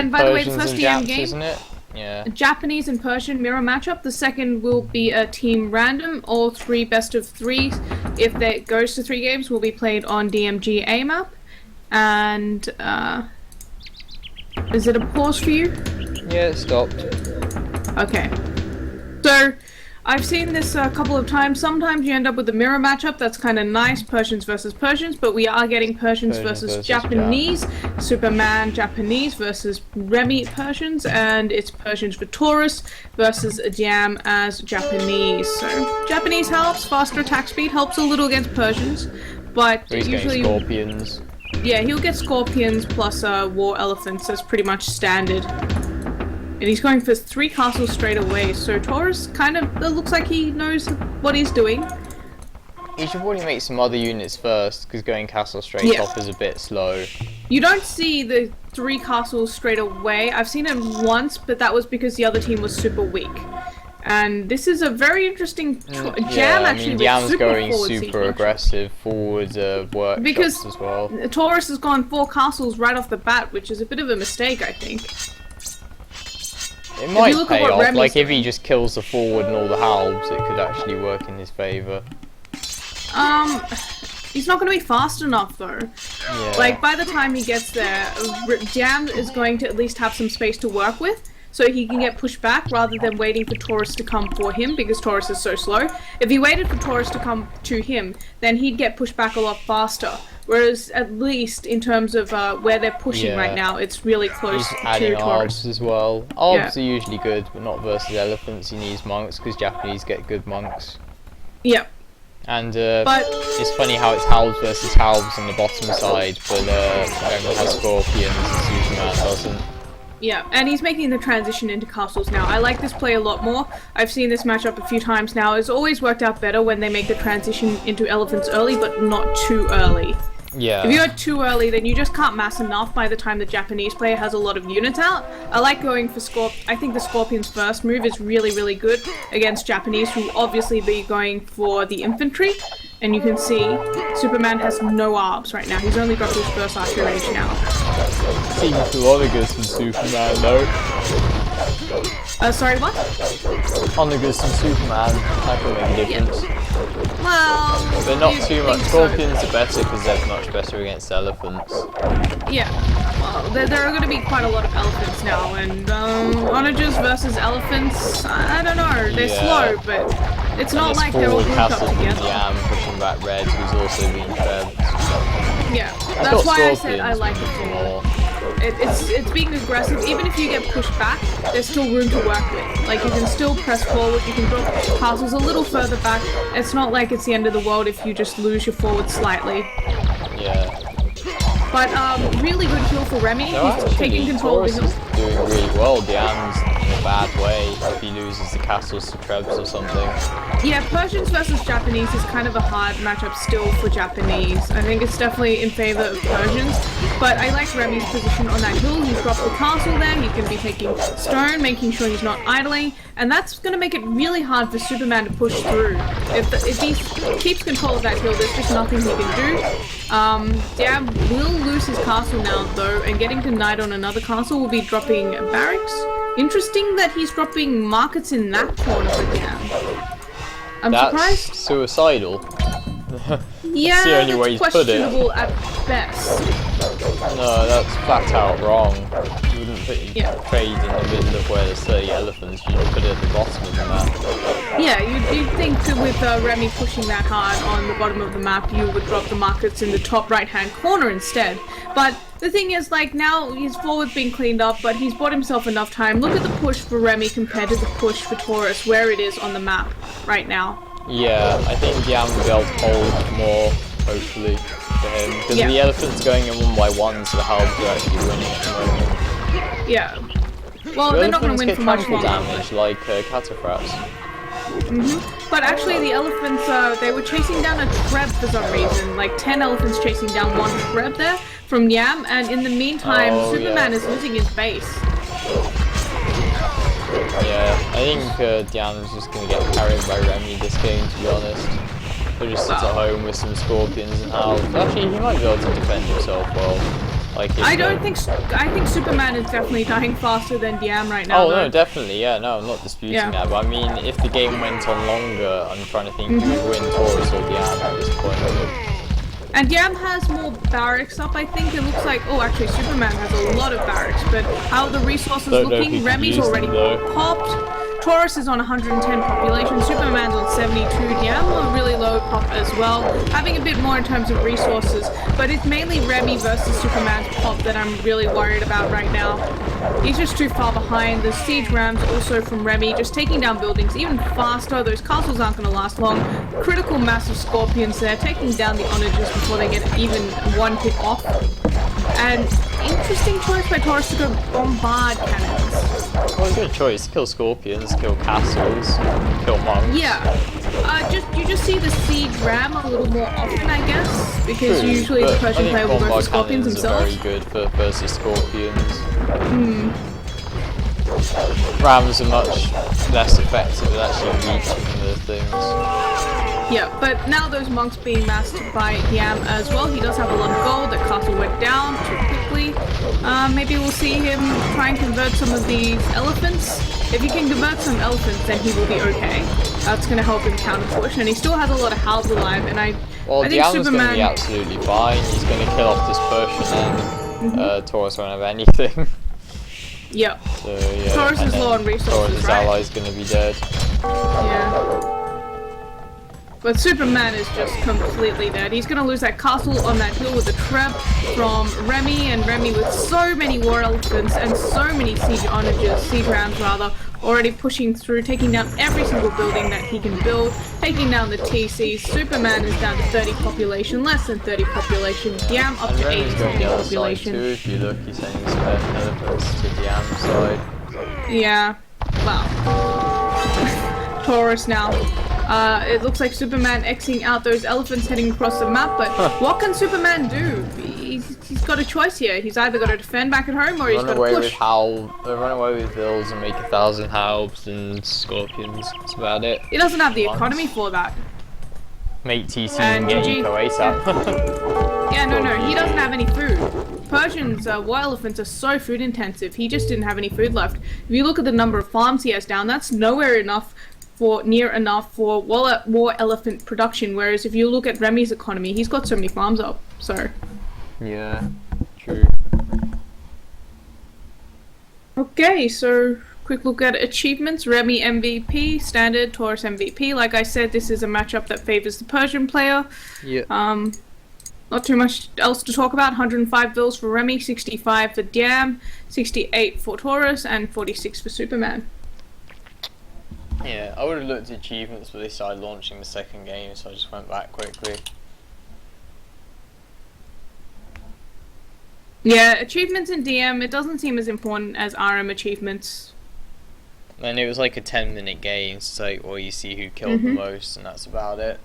And by the way, the Persians first and DM Japs, game, isn't it? Yeah. Japanese and Persian mirror matchup. The second will be a team random. All 3 best of 3s. If that goes to 3 games, will be played on DMG A map. And is it a pause for you? Yeah, it stopped. Okay. So I've seen this a couple of times. Sometimes you end up with a mirror matchup. That's kind of nice, Persians versus Persians. But we are getting Persians versus Japanese. Superman Japanese versus Remy Persians, and it's Persians for Taurus versus Jam as Japanese. So Japanese helps, faster attack speed helps a little against Persians, but So he's usually getting scorpions. yeah, he'll get scorpions plus war elephants. That's pretty much standard. And he's going for 3 castles straight away. So Taurus kind of looks like he knows what he's doing. He should probably make some other units first, because going castle straight off is a bit slow. You don't see the 3 castles straight away. I've seen it once, but that was because the other team was super weak. And this is a very interesting Jam actually. Jam's going forward super sequence. Aggressive forward workshops Because as well. Taurus has gone 4 castles right off the bat, which is a bit of a mistake, I think. It might pay off, Remy's like if he just kills the forward and all the halbs, it could actually work in his favour. He's not going to be fast enough though. Yeah. Like by the time he gets there, Jam is going to at least have some space to work with, so he can get pushed back rather than waiting for Taurus to come for him, because Taurus is so slow. If he waited for Taurus to come to him, then he'd get pushed back a lot faster. Whereas at least in terms of where they're pushing right now, it's really close He's to adding Taurus. Arbs as well. Arbs are usually good, but not versus elephants. He needs monks, because Japanese get good monks. Yep. And but it's funny how it's halbs versus halbs on the bottom side, but Remy has scorpions and Superman doesn't. Yeah, and he's making the transition into castles now. I like this play a lot more. I've seen this matchup a few times now. It's always worked out better when they make the transition into elephants early, but not too early. Yeah. If you go too early, then you just can't mass enough by the time the Japanese player has a lot of units out. I like going for I think the Scorpion's first move is really, really good against Japanese, who obviously be going for the infantry. And you can see, Superman has no arbs right now. He's only got his first archer range now. Seems a lot of good from Superman though. Sorry, what? Onegas and Superman, that can make a difference. Well, But not too much. So. Scorpions are better because they're much better against elephants. Yeah, well, there are going to be quite a lot of elephants now, and onagers versus elephants, I don't know, they're slow, but it's not like they're all grouped up together. Jam pushing back Red, who's also being trebbed. Yeah, that's why I said I like it more. It's being aggressive. Even if you get pushed back, there's still room to work with. Like, you can still press forward, you can drop castles a little further back. It's not like it's the end of the world if you just lose your forward slightly. Yeah. But really good heal for Remy. He's taking control of the hill. Taurus is doing really well. Diane's in a bad way if he loses the castles to Trebs or something. Yeah, Persians versus Japanese is kind of a hard matchup still for Japanese. I think it's definitely in favor of Persians. But I like Remy's position on that hill. He's dropped the castle there. He's going to be taking stone, making sure he's not idling. And that's going to make it really hard for Superman to push through. If he keeps control of that hill, there's just nothing he can do. Jam will lose his castle now, though, and getting denied on another castle will be dropping barracks. Interesting that he's dropping markets in that corner for Jam. I'm surprised. That's suicidal. Yeah, that's the only way he's put it. Questionable at best. No, that's flat out wrong. You wouldn't put your trade in the middle of where there's 30 elephants, you'd put it at the bottom of the map. Yeah, you'd think that with Remy pushing that hard on the bottom of the map, you would drop the markets in the top right-hand corner instead. But the thing is, like, now his forward's been cleaned up, but he's bought himself enough time. Look at the push for Remy compared to the push for Taurus, where it is on the map right now. Yeah, I think Jam will be able to hold more, hopefully, for him. Because the elephant's going in one by one, so the halbs are actually winning at the moment. Yeah. Well, they're not going to win for much longer. Damage, like cataphracts. But actually the elephants, they were chasing down a Treb for some reason. Like 10 elephants chasing down one Treb there from Yam, and in the meantime, Superman is losing his base. Yeah, I think Diana's just going to get carried by Remy this game, to be honest. He'll just sit at home with some scorpions and halbs. Actually, he might be able to defend himself well. Like I think Superman is definitely dying faster than Diam right now. Oh though. no, definitely, yeah, no, I'm not disputing that. But I mean, if the game went on longer, I'm trying to think who would win, Taurus or Diam at this point. And Diam has more barracks up, I think. It looks like, oh, actually, Superman has a lot of barracks, but how are the resources looking? Remy's already popped. Taurus is on 110 population. Superman's on 72. Diam a really low pop as well, having a bit more in terms of resources. But it's mainly Remy versus Superman's pop that I'm really worried about right now. He's just too far behind. The siege rams also from Remy, just taking down buildings even faster. Those castles aren't going to last long. Critical massive scorpions there, taking down the onagers before they get even one hit off. And interesting choice by Taurus to go bombard cannons. Well, it's a good choice. Kill scorpions, kill castles, kill monks. Yeah. You just see the siege ram a little more often, I guess, because usually the Persian player will go for scorpions themselves. Are very good for versus scorpions. Rams are much less effective at actually reaching the things. Yeah, but now those monks being masked by Diam as well. He does have a lot of gold. That castle went down too quickly. Maybe we'll see him try and convert some of these elephants. If he can convert some elephants, then he will be okay. That's going to help him counter push, and he still has a lot of halves alive. And I think Diam's going to be absolutely fine. He's going to kill off this Persian, and Taurus won't have anything. Yep. So, yeah, Taurus is low on resources, Taurus' ally's going to be dead. Yeah. But Superman is just completely dead. He's going to lose that castle on that hill with the trap from Remy, and Remy with so many war elephants and so many siege rams rather, already pushing through, taking down every single building that he can build, taking down the TC. Superman is down to 30 population, less than 30 population. Diam up to 80 population. Too, if you look, he's sending some elephants to Diam's side. Yeah. Wow. Taurus now. It looks like Superman Xing out those elephants heading across the map, but what can Superman do? He's got a choice here. He's either got to defend back at home or he's got to push. Run away with bills and make 1,000 halbs and scorpions. That's about it. He doesn't have the economy for that. Make TC and get Eco ASAP. Yeah, no, he doesn't have any food. Persians, war elephants are so food intensive. He just didn't have any food left. If you look at the number of farms he has down, that's near enough for war elephant production, whereas if you look at Remy's economy, he's got so many farms up, so. Yeah, true. Okay, so quick look at achievements. Remy MVP, standard, Taurus MVP. Like I said, this is a matchup that favors the Persian player. Yeah. Not too much else to talk about. 105 bills for Remy, 65 for Diam, 68 for Taurus, and 46 for Superman. Yeah, I would have looked at achievements, but they started launching the second game, so I just went back quickly. Yeah, achievements in DM, it doesn't seem as important as RM achievements. And it was like a 10-minute game, so like, well, you see who killed the most, and that's about it.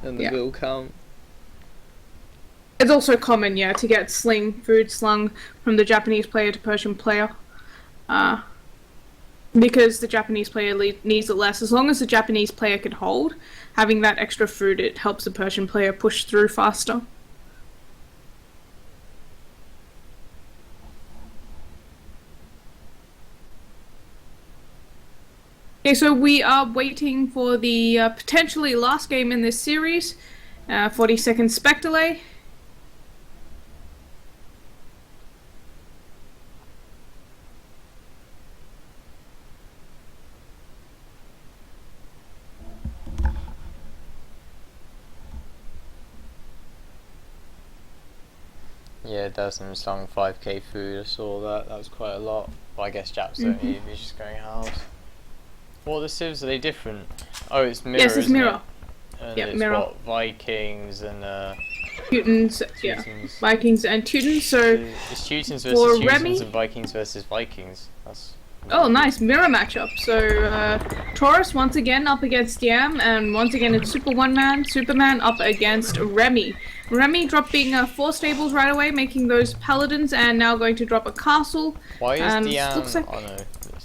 And the bill count. It's also common, yeah, to get food slung from the Japanese player to Persian player. Because the Japanese player needs it less. As long as the Japanese player can hold, having that extra food, it helps the Persian player push through faster. Okay, so we are waiting for the potentially last game in this series, 40-second spec delay. Yeah, Desmond slung 5k food, I saw that. That was quite a lot. But I guess Japs don't eat, he's just going halves. What are the civs? Are they different? Oh, it's mirror. Yes, it's mirror. And yeah, it's mirror. What, Vikings and Teutons, yeah. Vikings and Teutons, so it's Teutons versus Teutons Remy? And Vikings versus Vikings. That's oh, nice mirror matchup. So Taurus once again up against Diam, and once again it's Superman up against Remy. Remy dropping 4 stables right away, making those paladins, and now going to drop a castle. Why is Diam? Looks like... Oh no,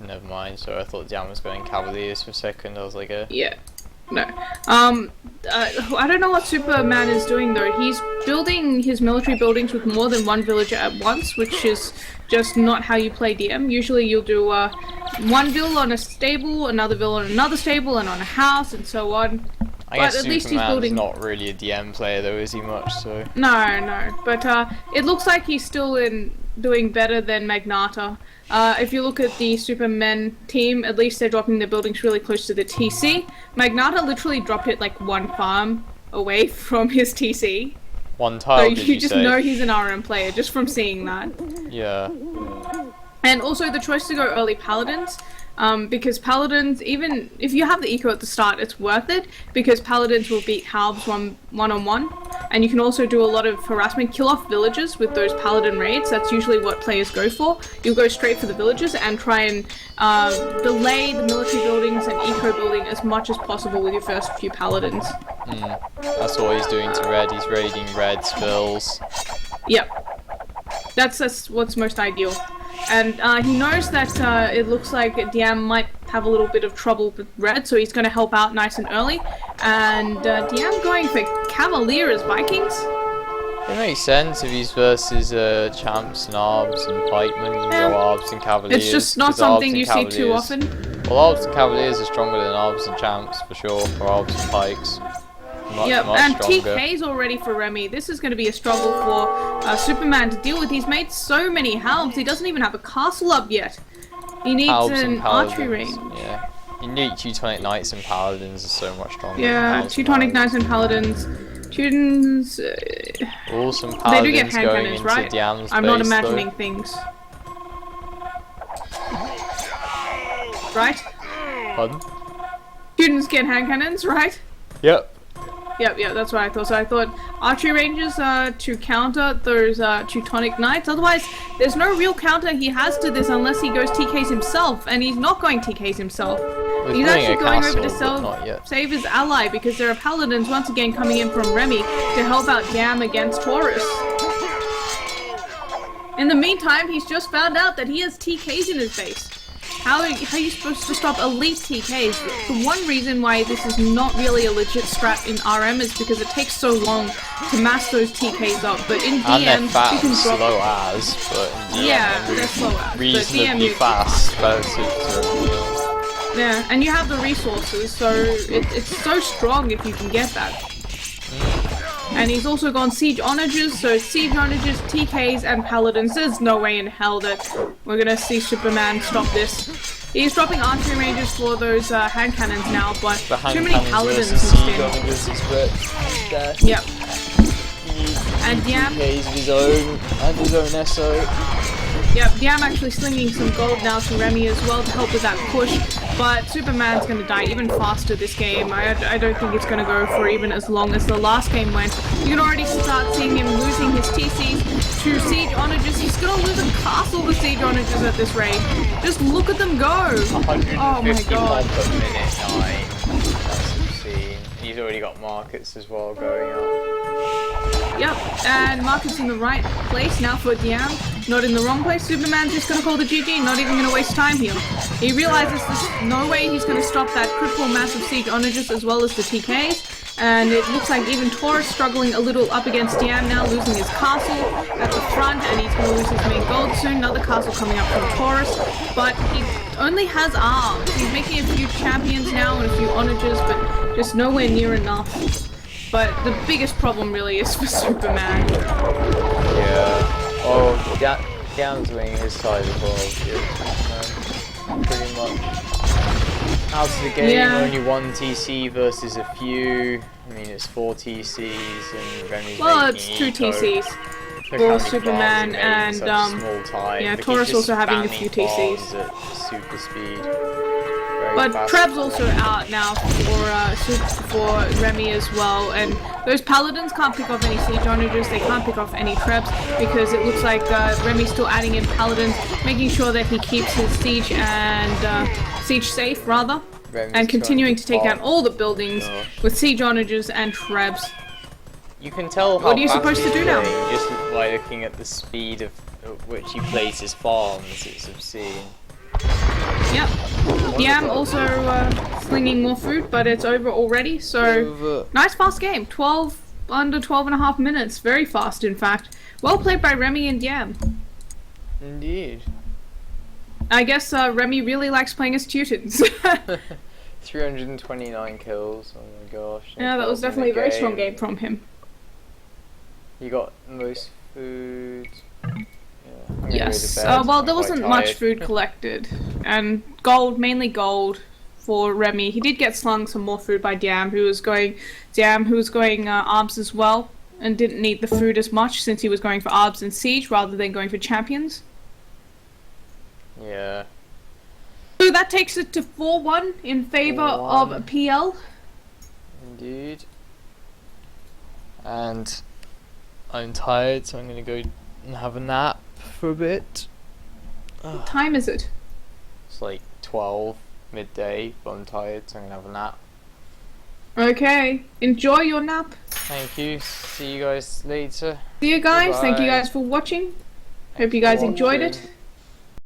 never mind. So I thought Diam was going Cavaliers for a second. I was like, yeah. No. I don't know what Superman is doing though. He's building his military buildings with more than one villager at once, which is just not how you play DM. Usually you'll do one vill on a stable, another vill on another stable, and on a house, and so on. I guess at least he's Superman's building... not really a DM player though, is he much, so... No. But it looks like he's still doing better than Magnata. If you look at the Supermen team, at least they're dropping their buildings really close to the TC. Magnata literally dropped it like one farm away from his TC. One tile, So did you just say? know he's an RM player just from seeing that. Yeah. And also the choice to go early Paladins, because Paladins, even if you have the eco at the start, it's worth it, because Paladins will beat Halbs one-on-one, and you can also do a lot of harassment, kill off villagers with those Paladin raids. That's usually what players go for. You'll go straight for the villagers and try and delay the military buildings and eco building as much as possible with your first few Paladins. That's what he's doing to Red, he's raiding Red's fills. Yep. That's what's most ideal. And he knows that it looks like DM might have a little bit of trouble with Red, so he's going to help out nice and early. And DM going for Cavalier as Vikings? It makes sense if he's versus champs and arbs and pikemen, you can go arbs and cavaliers. It's just not something you see too often. Well, arbs and cavaliers are stronger than arbs and champs for sure, or arbs and pikes. Much and stronger. TK's already for Remy. This is going to be a struggle for Superman to deal with. He's made so many helms, he doesn't even have a castle up yet. He needs an archery range. Yeah. You need Teutonic Knights and Paladins are so much stronger. Yeah, Teutonic Knights and Paladins. Teutons... Awesome Paladins they do get hand going cannons, into right? Diana's I'm not base, imagining though. things. Right? Pardon? Students get hand cannons, right? Yep. Yep, that's what I thought. So I thought archery ranges to counter those Teutonic Knights. Otherwise, there's no real counter he has to this unless he goes TKs himself, and he's not going TKs himself. He's actually going over to save his ally because there are Paladins once again coming in from Remy to help out Gam against Taurus. In the meantime, he's just found out that he has TKs in his base. How are you supposed to stop elite TKs? The one reason why this is not really a legit strat in RM is because it takes so long to mass those TKs up. But in DM, and they're fast, you can drop... slow as, but in DM, yeah, they're slow as. reasonably fast. Yeah, and you have the resources, so it's so strong if you can get that. And he's also gone Siege Onages, so Siege Onages, TKs, and Paladins. There's no way in hell that we're gonna see Superman stop this. He's dropping archery ranges for those hand cannons now, but too many Paladins instead. Yep. And Diam. TKs of his own, and his own SO. Yep, Diam actually slinging some gold now to Remy as well to help with that push, but Superman's going to die even faster this game. I don't think it's going to go for even as long as the last game went. You can already start seeing him losing his TCs to Siege Onages. He's going to lose a castle to Siege Onages at this rate. Just look at them go! Oh my god. Per minute, 9. That's obscene. He's already got markets as well going up. Yep, and markets in the right place now for Diam. Not in the wrong place. Superman's just going to call the GG, not even going to waste time here. He realizes there's no way he's going to stop that critical massive Siege Onages as well as the TKs. And it looks like even Taurus struggling a little up against Diam now, losing his castle at the front, and he's going to lose his main gold soon. Another castle coming up from Taurus, but he only has arms. He's making a few champions now and a few Onages, but just nowhere near enough. But the biggest problem really is for Superman. Yeah. Oh, Diam's winning his side as well. Pretty much. Out of the game, only one TC versus a few. I mean, it's 4 TCs and Remy's it's 2 TCs. For Superman and small time. yeah, Taurus also having a few TCs. At super speed. But Treb's also out now for Remy as well, and those Paladins can't pick off any Siege Onages, they can't pick off any Trebs, because it looks like Remy's still adding in Paladins, making sure that he keeps his Siege and Siege safe, rather, and continuing to take out all the buildings with Siege Onages and Trebs. You can tell how what are you supposed to do now? Just by looking at the speed of which he plays his farms, it's obscene. Yep. Yam also slinging more food, but it's over already, so nice fast game. Under 12 and a half minutes. Very fast, in fact. Well played by Remy and Yam. Indeed. I guess Remy really likes playing as Teutons. 329 kills, oh my gosh. Yeah, that was definitely a very strong game from him. You got most food. Yeah, yes. Well, there wasn't much food collected. And gold, mainly gold for Remy. He did get slung some more food by Diam, who was going ARBs as well, and didn't need the food as much since he was going for ARBs and Siege rather than going for Champions. Yeah. So that takes it to 4-1 in favour of PL. Indeed. And I'm tired, so I'm gonna go and have a nap for a bit. What time is it? It's like 12 midday, but I'm tired, so I'm gonna have a nap. Okay. Enjoy your nap. Thank you. See you guys later. See you guys. Bye-bye. Thank you guys for watching. Hope you guys enjoyed it.